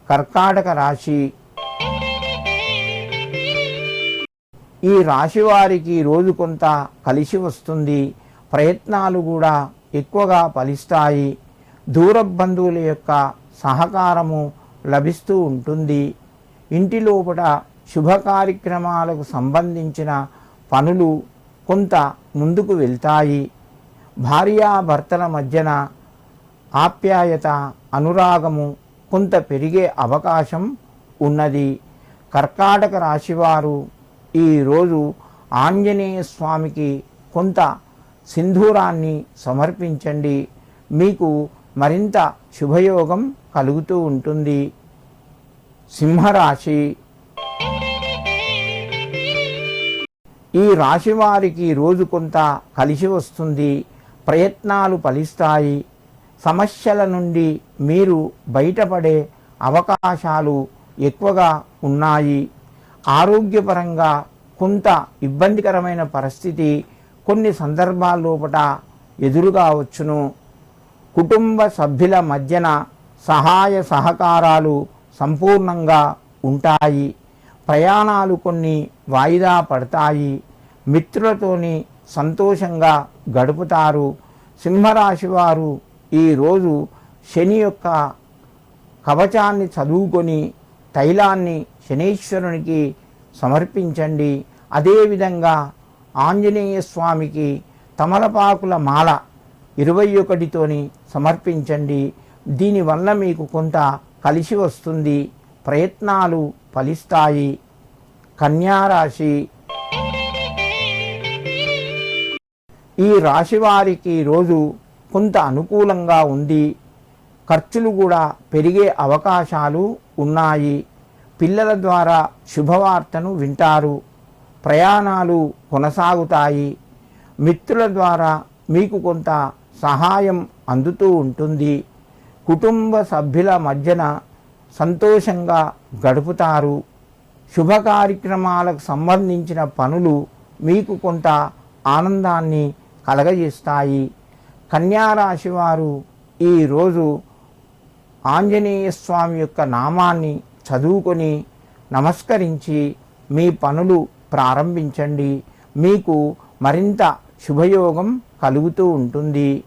కర్కాటక రాశి. ఈ రాశి వారికి రోజు కొంత కలిసి వస్తుంది. ప్రయత్నాలు కూడా ఎక్కువగా ఫలిస్తాయి. దూర బంధువుల యొక్క సహకారము లభిస్తూ ఉంటుంది. ఇంటి లోపల శుభ కార్యక్రమాలకు సంబంధించిన పనులు కొంత ముందుకు వెళ్తాయి. భార్యాభర్తల మధ్యన ఆప్యాయత, అనురాగము కొంత పెరిగే అవకాశం ఉన్నది. కర్కాటక రాశివారు ఈరోజు ఆంజనేయ స్వామికి కొంత సింధూరాన్ని సమర్పించండి. మీకు మరింత శుభయోగం కలుగుతూ ఉంటుంది. సింహరాశి. ఈ రాశి వారికి రోజు కొంత కలిసి వస్తుంది. ప్రయత్నాలు ఫలిస్తాయి. సమస్యల నుండి మీరు బయటపడే అవకాశాలు ఎక్కువగా ఉన్నాయి. ఆరోగ్యపరంగా కొంత ఇబ్బందికరమైన పరిస్థితి కొన్ని సందర్భాల్లోపట ఎదురుగావచ్చును. కుటుంబ సభ్యుల మధ్యన సహాయ సహకారాలు సంపూర్ణంగా ఉంటాయి. ప్రయాణాలు కొన్ని వాయిదా పడతాయి. మిత్రులతోని సంతోషంగా గడుపుతారు. సింహరాశి వారు ఈరోజు శని యొక్క కవచాన్ని చదువుకొని తైలాన్ని శనీశ్వరునికి సమర్పించండి. అదేవిధంగా ఆంజనేయ స్వామికి తమలపాకుల మాల 21తోని సమర్పించండి. దీనివల్ల మీకు కొంత కలిసి వస్తుంది. ప్రయత్నాలు ఫలిస్తాయి. కన్యారాశి. ఈ రాశి వారికి రోజు కొంత అనుకూలంగా ఉంది. ఖర్చులు కూడా పెరిగే అవకాశాలు ఉన్నాయి. పిల్లల ద్వారా శుభవార్తను వింటారు. ప్రయాణాలు కొనసాగుతాయి. మిత్రుల ద్వారా మీకు కొంత సహాయం అందుతూ ఉంటుంది. కుటుంబ సభ్యుల మధ్యన సంతోషంగా గడుపుతారు. శుభ కార్యక్రమాలకు సంబంధించిన పనులు మీకు కొంత ఆనందాన్ని కలగజేస్తాయి. కన్యారాశి వారు ఈరోజు ఆంజనేయ స్వామి యొక్క నామాన్ని చదువుకొని నమస్కరించి మీ పనులు ప్రారంభించండి. మీకు మరింత శుభయోగం కలుగుతూ ఉంటుంది.